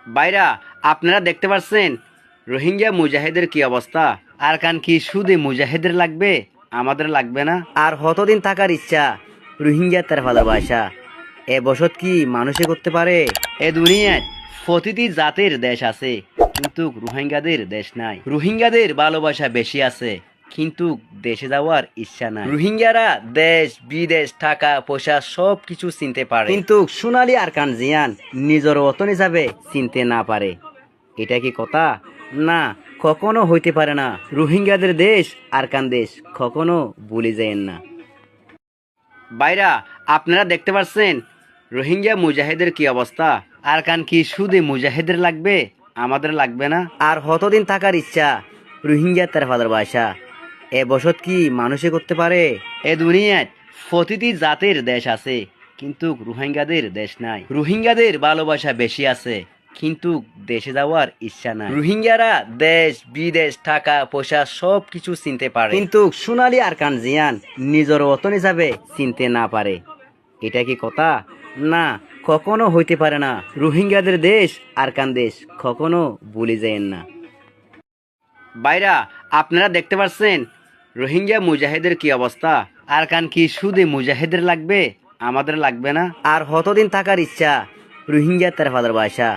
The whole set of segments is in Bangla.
ভাইরা, আপনারা দেখতে পাচ্ছেন রোহিঙ্গা মুজাহিদের কি অবস্থা। আর কান কি শুধু মুজাহিদের লাগবে, আমাদের লাগবে না? আর কতদিন থাকার ইচ্ছা রোহিঙ্গা তার ভালোবাসা এ বসত কি মানুষে করতে পারে? এ দুনিয়ায় প্রতিটি জাতের দেশ আছে, কিন্তু রোহিঙ্গাদের দেশ নাই। রোহিঙ্গাদের ভালোবাসা বেশি আছে, কিন্তু দেশে যাওয়ার ইচ্ছা নাই। রোহিঙ্গারা দেশ বিদেশ টাকা পয়সা সব কিছু চিনতে পারে, কিন্তু সোনালী আরকান জিয়ান নিজের অতন হিসাবে চিনতে না পারে। এটা কি কথা? না, কখনো হইতে পারে না। রোহিঙ্গাদের দেশ আরকান দেশ কখনো ভুলে যায়েন না। ভাইরা, আপনারা দেখতে পাচ্ছেন রোহিঙ্গা মুজাহিদের কি অবস্থা। আর কান কি শুধু মুজাহিদের লাগবে, আমাদের লাগবে না? আর কতদিন থাকার ইচ্ছা রোহিঙ্গা তার ভালোবাসা এ বসত কি মানুষে করতে পারে? এ দুনিয়ায় প্রতিটি জাতের দেশ আছে, কিন্তু রোহিঙ্গাদের দেশ নাই। রোহিঙ্গাদের ভালোবাসা বেশি আছে, কিন্তু দেশে যাওয়ার ইচ্ছা নাই। রোহিঙ্গারা দেশ বিদেশ টাকা পয়সা সব কিছু চিনতে পারে, কিন্তু সোনালী আরকান জিয়ান নিজের অতন হিসাবে চিনতে না পারে। এটা কি কথা? না, কখনো হইতে পারে না। রোহিঙ্গাদের দেশ আরকান দেশ কখনো ভুলে যায়েন না। ভাইরা, আপনারা দেখতে পাচ্ছেন রোহিঙ্গা মুজাহিদের কি অবস্থা। আর কান কি শুধু মুজাহিদের লাগবে, আমাদের লাগবে না? আর কতদিন থাকার ইচ্ছা রোহিঙ্গা তার ভালোবাসা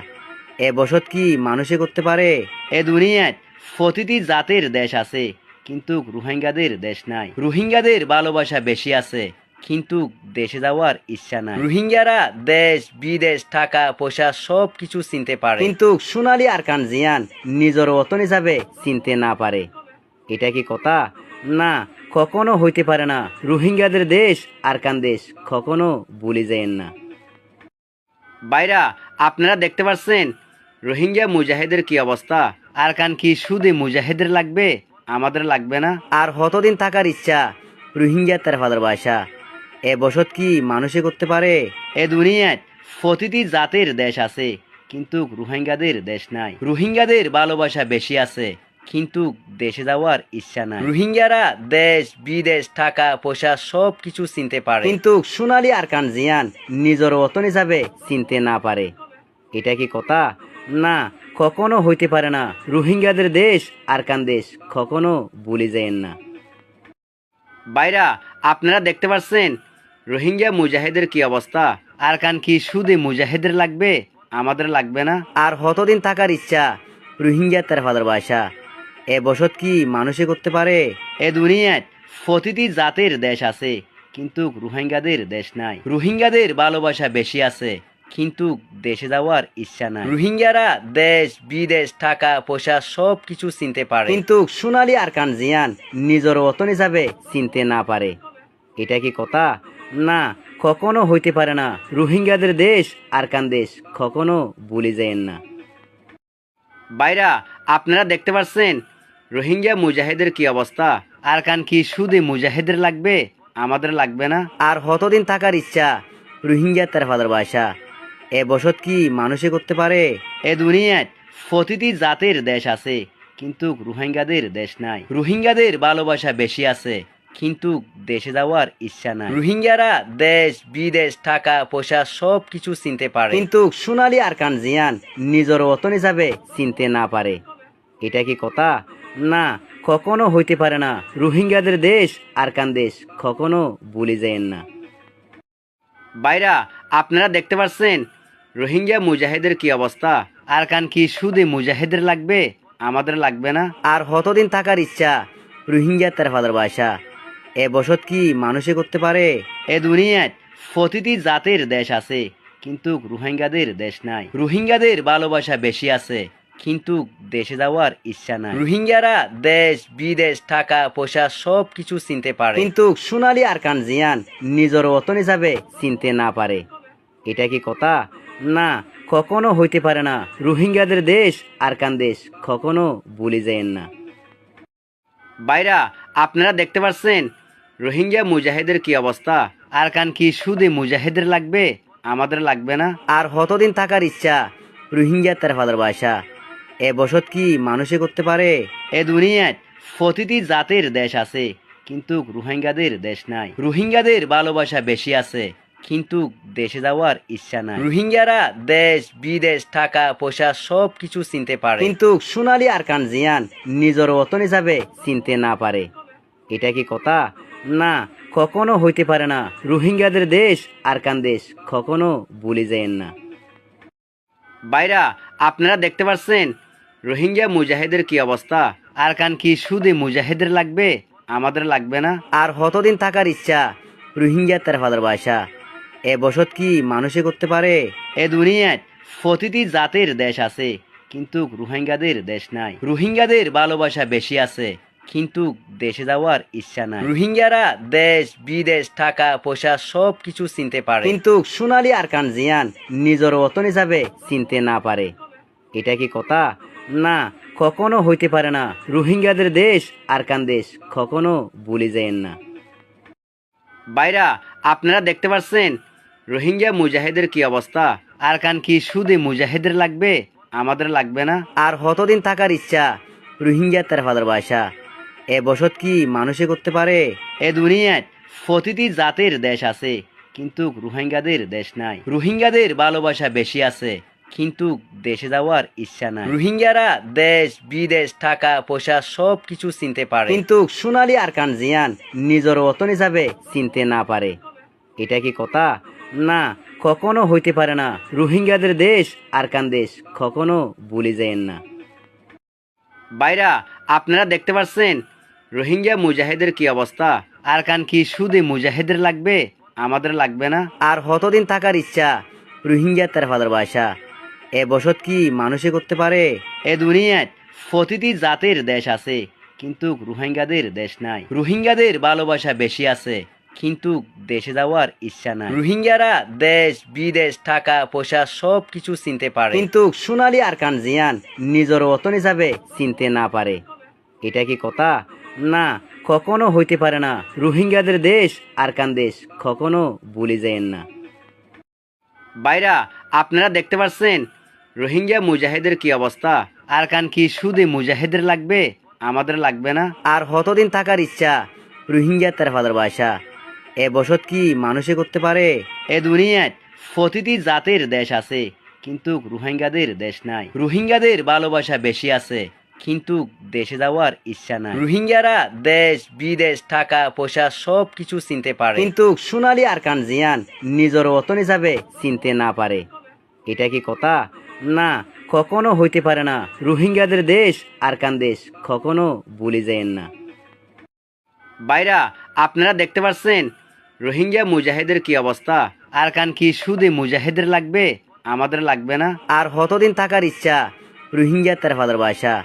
এ বসত কি মানুষে করতে পারে? এ দুনিয়ায় প্রতিটি জাতের দেশ আছে, কিন্তু রোহিঙ্গাদের দেশ নাই। রোহিঙ্গাদের ভালোবাসা বেশি আছে, কিন্তু দেশে যাওয়ার ইচ্ছা নাই। রোহিঙ্গারা দেশ বিদেশ টাকা পয়সা সব কিছু চিনতে পারে, কিন্তু সোনালী আরকান জিয়ান নিজের অতন হিসাবে চিনতে না পারে। এটা কি কথা? না, কখনো হইতে পারে না। রোহিঙ্গাদের দেশ আরকান দেশ কখনো ভুলে যায়েন না। ভাইরা, আপনারা দেখতে পাচ্ছেন রোহিঙ্গা মুজাহিদের কি অবস্থা। আর কান কি শুধু মুজাহিদের লাগবে, আমাদের লাগবে না? আর কতদিন থাকার ইচ্ছা রোহিঙ্গা তার ভালোবাসা এ বসত কি মানুষে করতে পারে? এ দুনিয়ায় প্রতিটি জাতের দেশ আছে, কিন্তু রোহিঙ্গাদের দেশ নাই। রোহিঙ্গাদের ভালোবাসা বেশি আছে, কিন্তু দেশে যাওয়ার ইচ্ছা নাই। রোহিঙ্গারা দেশ বিদেশ টাকা পয়সা সব কিছু চিনতে পারে, কিন্তু সোনালী আরকান জিয়ান নিজের অতন হিসাবে চিনতে না পারে। এটা কি কথা? না, কখনো হইতে পারে না। রোহিঙ্গাদের দেশ আরকান দেশ কখনো ভুলে যায়েন না। ভাইরা, আপনারা দেখতে পাচ্ছেন রোহিঙ্গা মুজাহিদের কি অবস্থা। আর কান কি শুধু মুজাহিদের লাগবে, আমাদের লাগবে না? আর কতদিন থাকার ইচ্ছা রোহিঙ্গা তার ভালোবাসা এ বসত কি মানুষে করতে পারে? এ দুনিয়ায় প্রতিটি জাতের দেশ আছে, কিন্তু রোহিঙ্গাদের দেশ নাই। রোহিঙ্গাদের ভালোবাসা বেশি আছে, কিন্তু দেশে যাওয়ার ইচ্ছা নাই। রোহিঙ্গারা দেশ বিদেশ টাকা পয়সা সব কিছু চিনতে পারে, কিন্তু সোনালী আরকান জিয়ান নিজের অতন হিসাবে চিনতে না পারে। এটা কি কথা? না, কখনো হইতে পারে না। রোহিঙ্গাদের দেশ আরকান দেশ কখনো ভুলে যায়েন না। ভাইরা, আপনারা দেখতে পাচ্ছেন রোহিঙ্গা মুজাহিদের কি অবস্থা। আর কান কি শুধু মুজাহিদের লাগবে, আমাদের লাগবে না? আর কতদিন থাকার ইচ্ছা রোহিঙ্গা তার ভালোবাসা এ বসত কি মানুষে করতে পারে? এ দুনিয়ায় প্রতিটি জাতের দেশ আছে, কিন্তু রোহিঙ্গাদের দেশ নাই। রোহিঙ্গাদের ভালোবাসা বেশি আছে, কিন্তু দেশে যাওয়ার ইচ্ছা নাই। রোহিঙ্গারা দেশ বিদেশ টাকা পয়সা সব কিছু চিনতে পারে, কিন্তু সোনালী আরকান জিয়ান নিজের অতন হিসাবে চিনতে না পারে। এটা কি কথা? না, কখনো হইতে পারে না। রোহিঙ্গাদের দেশ আরকান দেশ কখনো ভুলে যায়েন না। ভাইরা, আপনারা দেখতে পাচ্ছেন রোহিঙ্গা মুজাহিদের কি অবস্থা। আর কান কি শুধু মুজাহিদের লাগবে, আমাদের লাগবে না? আর কতদিন থাকার ইচ্ছা রোহিঙ্গা তার ভালোবাসা এ বসত কি মানুষে করতে পারে? এ দুনিয়ায় প্রতিটি জাতের দেশ আছে, কিন্তু রোহিঙ্গাদের দেশ নাই। রোহিঙ্গাদের ভালোবাসা বেশি আছে, কিন্তু দেশে যাওয়ার ইচ্ছা নাই। রোহিঙ্গারা দেশ বিদেশ টাকা পয়সা সব কিছু চিনতে পারে, কিন্তু সোনালী আরকান জিয়ান নিজের অতন হিসাবে চিনতে না পারে। এটা কি কথা? না, কখনো হইতে পারে না। রোহিঙ্গাদের দেশ আরকান দেশ কখনো ভুলে যায়েন না। ভাইরা, আপনারা দেখতে পাচ্ছেন রোহিঙ্গা মুজাহিদের কি অবস্থা। আর কান কি শুধু মুজাহিদের লাগবে, আমাদের লাগবে না? আর কতদিন থাকার ইচ্ছা রোহিঙ্গা তার ভালোবাসা এ বসত কি মানুষে করতে পারে? এ দুনিয়ায় প্রতিটি জাতের দেশ আছে, কিন্তু রোহিঙ্গাদের দেশ নাই। রোহিঙ্গাদের ভালোবাসা বেশি আছে, কিন্তু দেশে যাওয়ার ইচ্ছা নাই। রোহিঙ্গারা দেশ বিদেশ টাকা পয়সা সব কিছু চিনতে পারে, কিন্তু সোনালী আরকান জিয়ান নিজের ওতন হিসাবে চিনতে না পারে। এটা কি কথা? না, কখনো হইতে পারে না। রোহিঙ্গাদের দেশ আরকান দেশ কখনো ভুলে যায়েন না। বাইরা, আপনারা দেখতে পাচ্ছেন রোহিঙ্গা মুজাহিদের কি অবস্থা। আরকান কি শুধু মুজাহিদের লাগবে, আমাদের লাগবে না? আর কতদিন থাকার ইচ্ছা রোহিঙ্গা তার ফাদার বাসা এ বসত কি মানুষে করতে পারে? এ দুনিয়ায় প্রতিটি জাতের দেশ আছে, কিন্তু রোহিঙ্গাদের দেশ নাই। রোহিঙ্গাদের ভালোবাসা বেশি আছে, কিন্তু দেশে যাওয়ার ইচ্ছা নাই। রোহিঙ্গারা দেশ বিদেশ টাকা পয়সা সব কিছু চিনতে পারে, কিন্তু সোনালী আরকান জিয়ান নিজের ওতন হিসাবে চিনতে না পারে। এটা কি কথা? না, কখনো হইতে পারে না। রোহিঙ্গাদের দেশ আরকান দেশ কখনো ভুলে যায়েন না। বাইরা, আপনারা দেখতে পাচ্ছেন রোহিঙ্গা মুজাহিদের কি অবস্থা। আরকান কি শুধু মুজাহিদের লাগবে, আমাদের লাগবে না? আর কতদিন থাকার ইচ্ছা রোহিঙ্গা তার ফাদার বাসা এ বসত কি মানুষে করতে পারে? এ দুনিয়ায় প্রতিটি জাতের দেশ আছে, কিন্তু রোহিঙ্গাদের দেশ নাই। রোহিঙ্গাদের ভালোবাসা বেশি আছে, কিন্তু দেশে যাওয়ার ইচ্ছা নাই। রোহিঙ্গারা দেশ বিদেশ টাকা পয়সা সব কিছু চিনতে পারে, কিন্তু সোনালী আরকান জিয়ান নিজের ওতন হিসাবে চিনতে না পারে। এটা কি কথা? না, কখনো হইতে পারে না। রোহিঙ্গাদের দেশ আরকান দেশ কখনো ভুলে যায়েন না। বাইরা, আপনারা দেখতে পাচ্ছেন রোহিঙ্গা মুজাহিদের কি অবস্থা। আরকান কি শুধু মুজাহিদের লাগবে, আমাদের লাগবে না? আর কতদিন থাকার ইচ্ছা রোহিঙ্গা তার ফাদার বাসা এ বসত কি মানুষে করতে পারে? এ দুনিয়ায় প্রতিটি জাতের দেশ আছে, কিন্তু রোহিঙ্গাদের দেশ নাই। রোহিঙ্গাদের ভালোবাসা বেশি আছে, কিন্তু দেশে যাওয়ার ইচ্ছা নাই। রোহিঙ্গারা দেশ বিদেশ টাকা পয়সা সব কিছু চিনতে পারে, কিন্তু সোনালী আরকান জিয়ান নিজের ওতন হিসাবে চিনতে না পারে। এটা কি কথা? না, কখনো হইতে পারে না। রোহিঙ্গাদের দেশ আরকান দেশ কখনো ভুলে যায়েন না। বাইরা, আপনারা দেখতে পাচ্ছেন রোহিঙ্গা মুজাহিদের কি অবস্থা। আরকান কি শুধু মুজাহিদের লাগবে, আমাদের লাগবে না? আর কতদিন থাকার ইচ্ছা রোহিঙ্গা তার ফাদার বাসা এ বসত কি মানুষে করতে পারে? এ দুনিয়ায় প্রতিটি জাতের দেশ আছে, কিন্তু রোহিঙ্গাদের দেশ নাই। রোহিঙ্গাদের ভালোবাসা বেশি আছে, কিন্তু দেশে যাওয়ার ইচ্ছা নাই। রোহিঙ্গারা দেশ বিদেশ টাকা পয়সা সব কিছু চিনতে পারে, কিন্তু সোনালী আরকান জিয়ান নিজের ওতন হিসাবে চিনতে না পারে। এটা কি কথা? না, কখনো হইতে পারে না। রোহিঙ্গাদের দেশ আরকান দেশ কখনো ভুলে যায়েন না। বাইরা, আপনারা দেখতে পাচ্ছেন রোহিঙ্গা মুজাহিদের কি অবস্থা। আরকান কি শুধু মুজাহিদের লাগবে, আমাদের লাগবে না? আর কতদিন থাকার ইচ্ছা রোহিঙ্গা তার ফাদার বাসা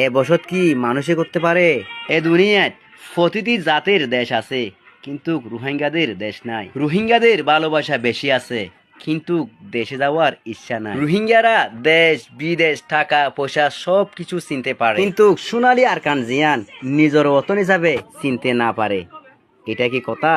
এ বসত কি মানুষে করতে পারে? এ দুনিয়ায় প্রতিটি জাতের দেশ আছে, কিন্তু রোহিঙ্গাদের দেশ নাই। রোহিঙ্গাদের ভালোবাসা বেশি আছে, কিন্তু দেশে যাওয়ার ইচ্ছা নাই। রোহিঙ্গারা দেশ বিদেশ টাকা পয়সা সব কিছু চিনতে পারে, কিন্তু সোনালী আরকান জিয়ান নিজের ওতন হিসাবে চিনতে না পারে। এটা কি কথা?